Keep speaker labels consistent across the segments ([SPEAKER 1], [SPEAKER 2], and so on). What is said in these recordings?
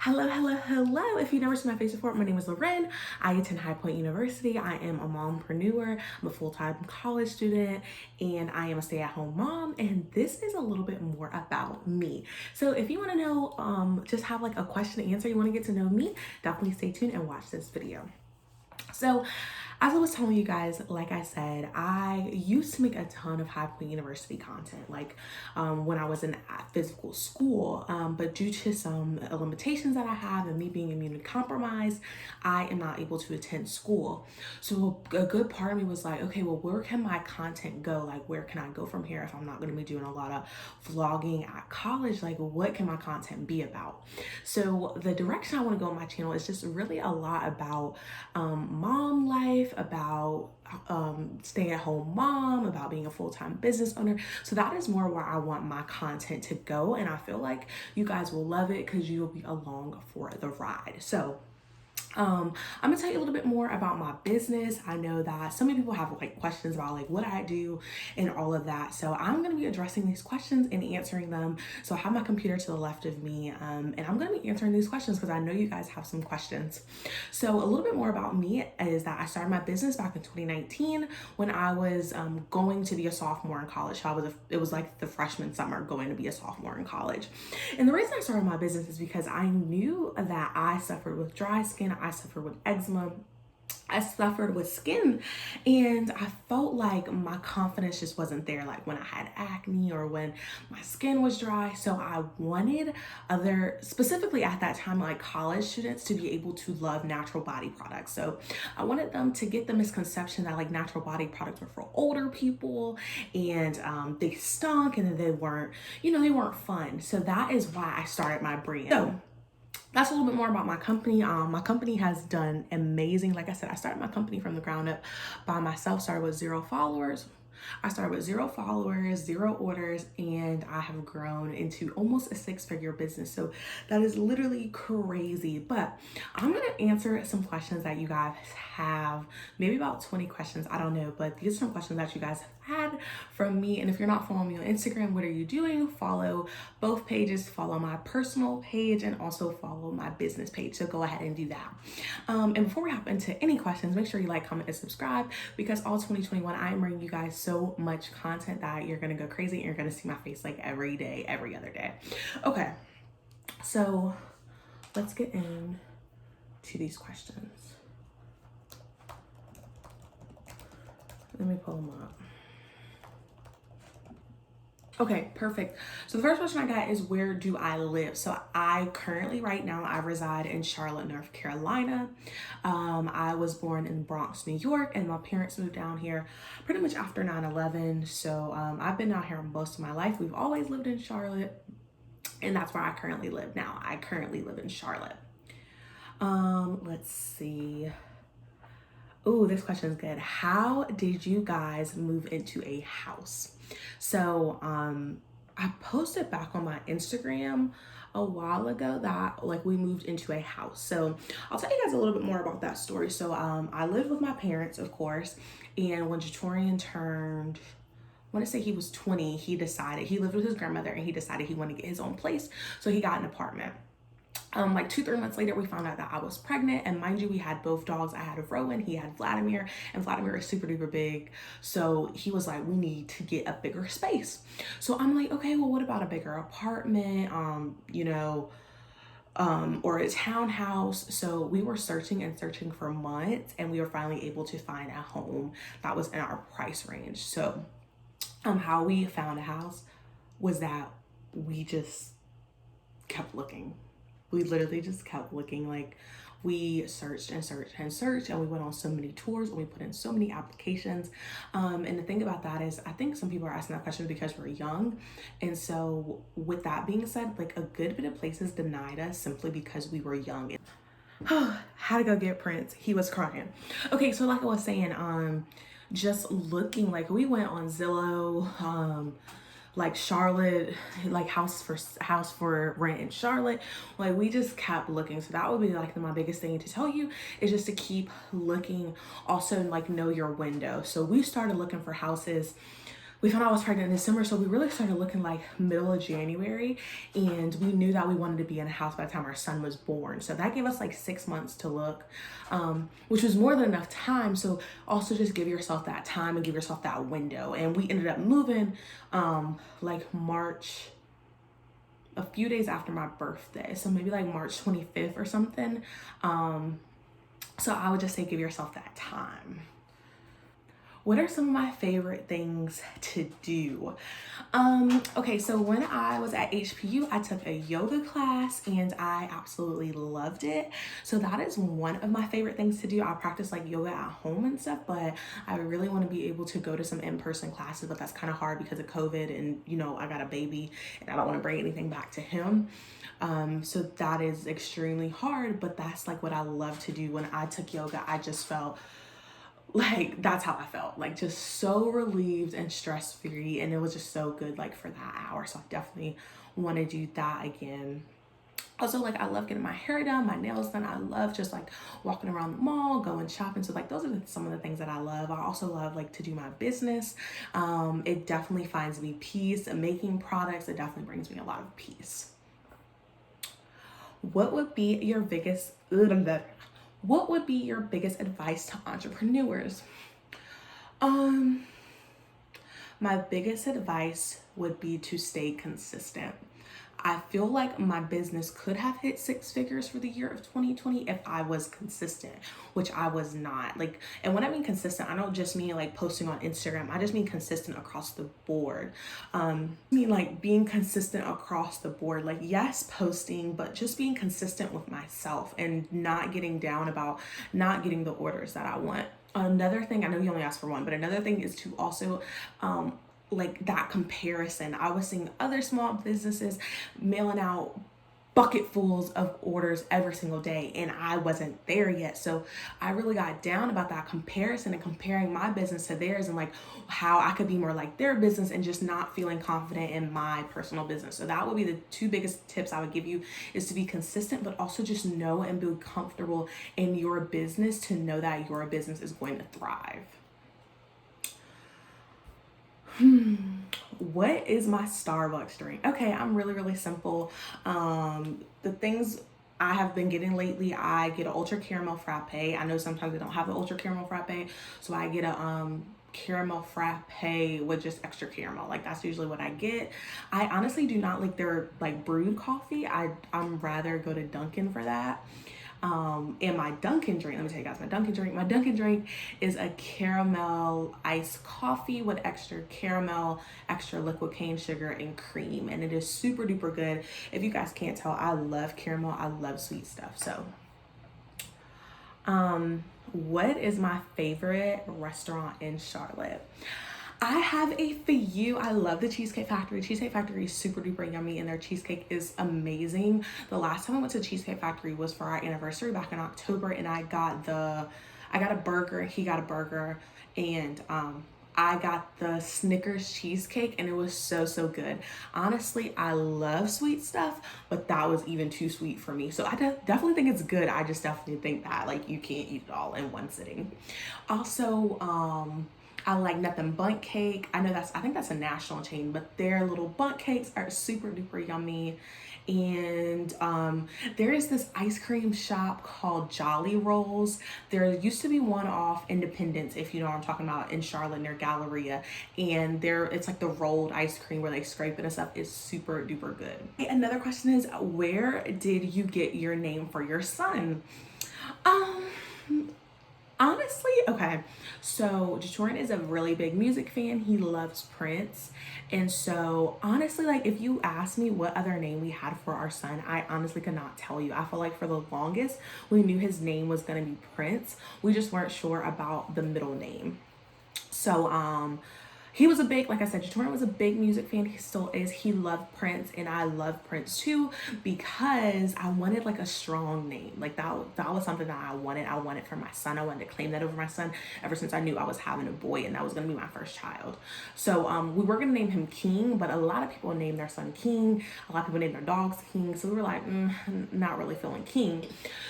[SPEAKER 1] Hello, hello, hello. If you've never seen my face before, my name is Loren. I attend High Point University. I am a mompreneur. I'm a full-time college student, and I am a stay-at-home mom. And this is a little bit more about me. So if you want to know, just have like a question to answer, you want to get to know me, definitely stay tuned and watch this video. So as I was telling you guys, like I said, I used to make a ton of High Point University content, like when I was in physical school. But due to some limitations that I have and me being immunocompromised, I am not able to attend school. So a good part of me was like, okay, well, where can my content go? Like, where can I go from here if I'm not going to be doing a lot of vlogging at college? Like, what can my content be about? So the direction I want to go on my channel is just really a lot about mom life, about stay-at-home mom, about being a full-time business owner. So that is more where I want my content to go, and I feel like you guys will love it because you will be along for the ride. So I'm gonna tell you a little bit more about my business. I know that so many people have like questions about like what I do and all of that. So I'm gonna be addressing these questions and answering them. So I have my computer to the left of me, and I'm gonna be answering these questions because I know you guys have some questions. So a little bit more about me is that I started my business back in 2019 when I was going to be a sophomore in college. So it was like the freshman summer going to be a sophomore in college. And the reason I started my business is because I knew that I suffered with dry skin. I suffered with eczema. I suffered with skin, and I felt like my confidence just wasn't there, like when I had acne or when my skin was dry. So I wanted specifically at that time, like college students, to be able to love natural body products. So I wanted them to get the misconception that like natural body products were for older people and they stunk and they weren't, they weren't fun. So that is why I started my brand. So that's a little bit more about my company. My company has done amazing. Like I said, I started my company from the ground up by myself, started with 0 followers. I started with 0 followers, 0 orders, and I have grown into almost a 6-figure business. So that is literally crazy. But I'm going to answer some questions that you guys have, maybe about 20 questions. I don't know, but these are some questions that you guys have had from me. And if you're not following me on Instagram, what are you doing? Follow both pages, follow my personal page, and also follow my business page. So go ahead and do that. And before we hop into any questions, make sure you like, comment, and subscribe, because all 2021, I am bringing you guys so much content that you're gonna go crazy and you're gonna see my face like every day, every other day. Okay, so let's get into these questions. Let me pull them up. Okay, perfect. So the first question I got is, where do I live? So I currently, right now, I reside in Charlotte, North Carolina. I was born in Bronx, New York, and my parents moved down here pretty much after 9/11. So I've been out here most of my life. We've always lived in Charlotte, and that's where I currently live now. I currently live in Charlotte. Let's see. Ooh, this question is good. How did you guys move into a house? So I posted back on my Instagram a while ago that like we moved into a house. So I'll tell you guys a little bit more about that story. So I lived with my parents, of course, and when Jatorian turned, I want to say he was 20, he lived with his grandmother and he decided he wanted to get his own place. So he got an apartment. Like 2-3 months later, we found out that I was pregnant, and mind you, we had both dogs. I had a Rowan, he had Vladimir, and Vladimir is super duper big. So he was like, we need to get a bigger space. So I'm like, okay, well, what about a bigger apartment, or a townhouse? So we were searching and searching for months, and we were finally able to find a home that was in our price range. So how we found a house was that we just kept looking. We literally just kept looking. Like, we searched and searched and searched, and we went on so many tours and we put in so many applications. And the thing about that is, I think some people are asking that question because we're young. And so with that being said, like a good bit of places denied us simply because we were young. Had to go get Prince. He was crying. Okay, so like I was saying, just looking, like we went on Zillow, like Charlotte, like house for rent in Charlotte. Like we just kept looking. So that would be like my biggest thing to tell you, is just to keep looking. Also, like, know your window. So we started looking for houses we found out I was pregnant in December, so we really started looking like middle of January, and we knew that we wanted to be in a house by the time our son was born. So that gave us like 6 months to look, which was more than enough time. So also just give yourself that time and give yourself that window. And we ended up moving like March, a few days after my birthday. So maybe like March 25th or something. So I would just say give yourself that time. What are some of my favorite things to do? Okay, so when I was at HPU, I took a yoga class and I absolutely loved it. So that is one of my favorite things to do. I practice like yoga at home and stuff, but I really want to be able to go to some in-person classes, but that's kind of hard because of COVID and, you know, I got a baby and I don't want to bring anything back to him. So that is extremely hard, but that's like what I love to do. When I took yoga, I just felt like that's how I felt, like just so relieved and stress free, and it was just so good like for that hour. So I definitely want to do that again. Also, like I love getting my hair done, my nails done. I love just like walking around the mall, going shopping. So like those are some of the things that I love. I also love like to do my business. It definitely finds me peace. And making products, it definitely brings me a lot of peace. What would be your biggest advice to entrepreneurs? My biggest advice would be to stay consistent. I feel like my business could have hit 6 figures for the year of 2020 if I was consistent, which I was not. Like, and when I mean consistent, I don't just mean like posting on Instagram. I just mean consistent across the board. I mean like being consistent across the board. Like, yes, posting, but just being consistent with myself and not getting down about not getting the orders that I want. Another thing, I know you only asked for one, but another thing is to also like that comparison. I was seeing other small businesses mailing out bucketfuls of orders every single day, and I wasn't there yet. So I really got down about that comparison and comparing my business to theirs, and like how I could be more like their business and just not feeling confident in my personal business. So that would be the two biggest tips I would give you, is to be consistent, but also just know and be comfortable in your business to know that your business is going to thrive. What is my Starbucks drink? Okay, I'm really simple. The things I have been getting lately, I get an ultra caramel frappe. I know sometimes they don't have the ultra caramel frappe, so I get a caramel frappe with just extra caramel. Like that's usually what I get. I honestly do not like their like brewed coffee. I'm rather go to Dunkin' for that. And my Dunkin' drink, let me tell you guys my Dunkin' drink. My Dunkin' drink is a caramel iced coffee with extra caramel, extra liquid cane sugar, and cream. And it is super duper good. If you guys can't tell, I love caramel. I love sweet stuff. So, what is my favorite restaurant in Charlotte? I have a few. I love the Cheesecake Factory. Cheesecake Factory is super duper yummy and their cheesecake is amazing. The last time I went to Cheesecake Factory was for our anniversary back in October, and I got a burger, he got a burger, and I got the Snickers cheesecake, and it was so good. Honestly, I love sweet stuff, but that was even too sweet for me. So I definitely think it's good. I just definitely think that like you can't eat it all in one sitting. Also, I like Nothing Bundt Cake. I think that's a national chain, but their little bundt cakes are super duper yummy. And there is this ice cream shop called Jolly Rolls. There used to be one off Independence, if you know what I'm talking about, in Charlotte near Galleria. And it's like the rolled ice cream where they scrape it and stuff. Is super duper good. Another question is, where did you get your name for your son? Honestly, okay, so Jerae is a really big music fan. He loves Prince. And so honestly, like if you ask me what other name we had for our son, I honestly could not tell you. I feel like for the longest, we knew his name was gonna be Prince. We just weren't sure about the middle name. So he was like I said, Jerae was a big music fan. He still is. He loved Prince, and I love Prince too, because I wanted like a strong name. Like that was something that I wanted. I wanted for my son. I wanted to claim that over my son ever since I knew I was having a boy, and that was gonna be my first child. So we were gonna name him King, but a lot of people named their son King. A lot of people named their dogs King. So we were like, not really feeling King.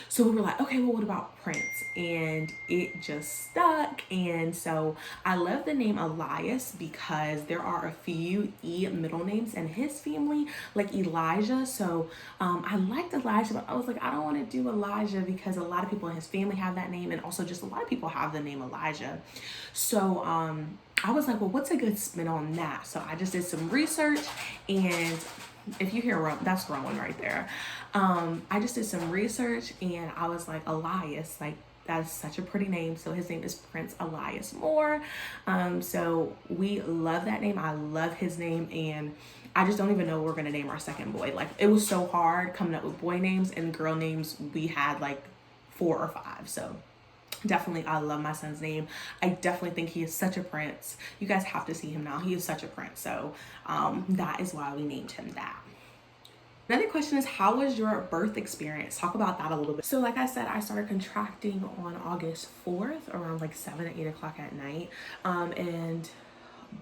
[SPEAKER 1] So we were like, okay, well, what about Prince? And it just stuck. And so I love the name Elias. this because there are a few E middle names in his family, like Elijah. So I liked Elijah, but I was like, I don't want to do Elijah because a lot of people in his family have that name, and also just a lot of people have the name Elijah. So I was like, well, what's a good spin on that? So I just did some research, and if you hear that's Rowan right there. I just did some research, and I was like, Elias, like, that is such a pretty name. So his name is Prince Elias Moore. So we love that name. I love his name, and I just don't even know what we're gonna name our second boy. Like, it was so hard coming up with boy names, and girl names we had like 4 or 5. So definitely, I love my son's name. I definitely think he is such a prince. You guys have to see him now. He is such a prince. So that is why we named him that. Another question is, how was your birth experience? Talk about that a little bit. So like I said, I started contracting on August 4th around like 7 or 8 o'clock at night. And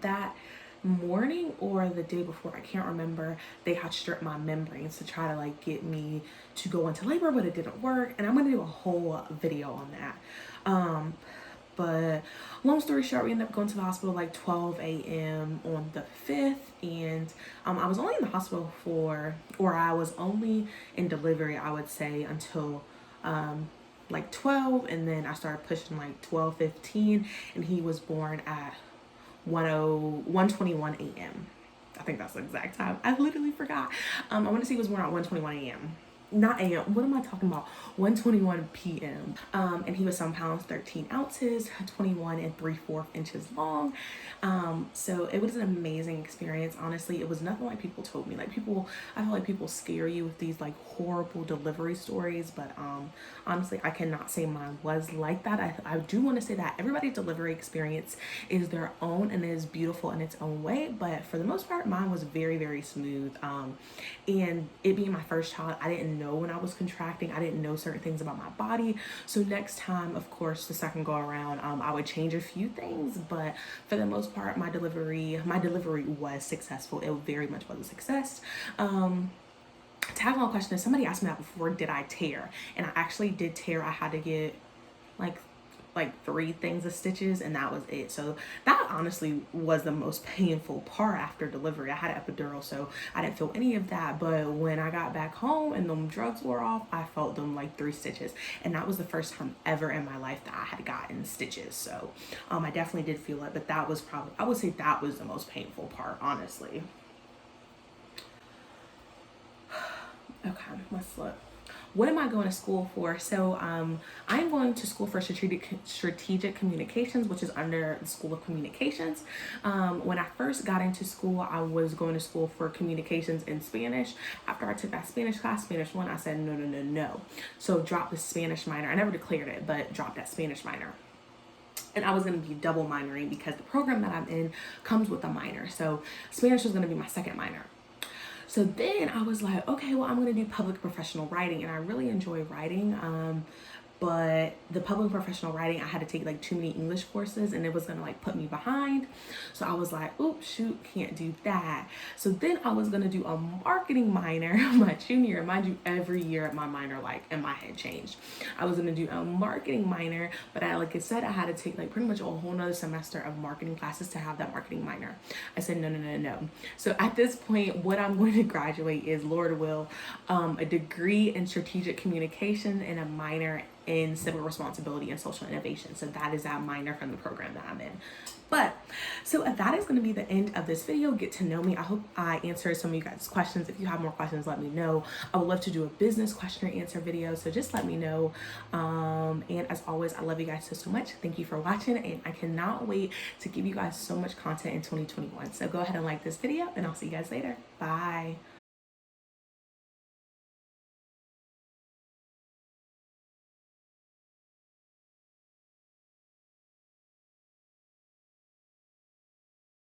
[SPEAKER 1] that morning or the day before, I can't remember, they had stripped my membranes to try to like get me to go into labor, but it didn't work. And I'm gonna do a whole video on that. But long story short, we ended up going to the hospital like 12 a.m. on the 5th. And I was only in the hospital I was only in delivery, I would say, until like 12. And then I started pushing like 12:15. And he was born at 1:21 a.m. I think that's the exact time. I literally forgot. I want to say he was born at 1:21 a.m. Not a.m. What am I talking about? 1:21 p.m. And he was 7 pounds 13 ounces, 21 and 3/4 inches long. So it was an amazing experience. Honestly, it was nothing like people told me. Like, I feel like people scare you with these like horrible delivery stories, but honestly, I cannot say mine was like that. I do want to say that everybody's delivery experience is their own and is beautiful in its own way, but for the most part, mine was very, very smooth. And it being my first child, I didn't know when I was contracting. I didn't know certain things about my body. So next time, of course, the second go around, I would change a few things, but for the most part, my delivery was successful. It very much was a success. Tag on question is, somebody asked me that before, did I tear? And I actually did tear. I had to get like 3 things of stitches, and that was it. So that honestly was the most painful part after delivery. I had an epidural, so I didn't feel any of that, but when I got back home and them drugs wore off, I felt them like 3 stitches, and that was the first time ever in my life that I had gotten stitches. So I definitely did feel it, but that was probably, I would say that was the most painful part, honestly. Okay, let's look. What am I going to school for? So I'm going to school for strategic communications, which is under the School of Communications. When I first got into school, I was going to school for communications in Spanish. After I took that Spanish class, Spanish 1, I said no. So dropped the Spanish minor. I never declared it, but dropped that Spanish minor. And I was going to be double minoring because the program that I'm in comes with a minor. So Spanish was going to be my second minor. So then I was like, okay, well, I'm going to do public professional writing, and I really enjoy writing. But the public professional writing, I had to take like too many English courses, and it was gonna like put me behind. So I was like, oops, shoot, can't do that. So then I was gonna do a marketing minor my junior year. Mind you, every year my minor, like in my head, changed. I was gonna do a marketing minor, but like I said, I had to take like pretty much a whole nother semester of marketing classes to have that marketing minor. I said no. So at this point, what I'm going to graduate is, Lord will, a degree in strategic communication and a minor in civil responsibility and social innovation. So that is that minor from the program that I'm in. But so that is going to be the end of this video. Get to know me. I hope I answered some of you guys' questions. If you have more questions, let me know. I would love to do a business question and answer video, so just let me know. And as always, I love you guys so much. Thank you for watching, and I cannot wait to give you guys so much content in 2021. So go ahead and like this video, and I'll see you guys later. Bye.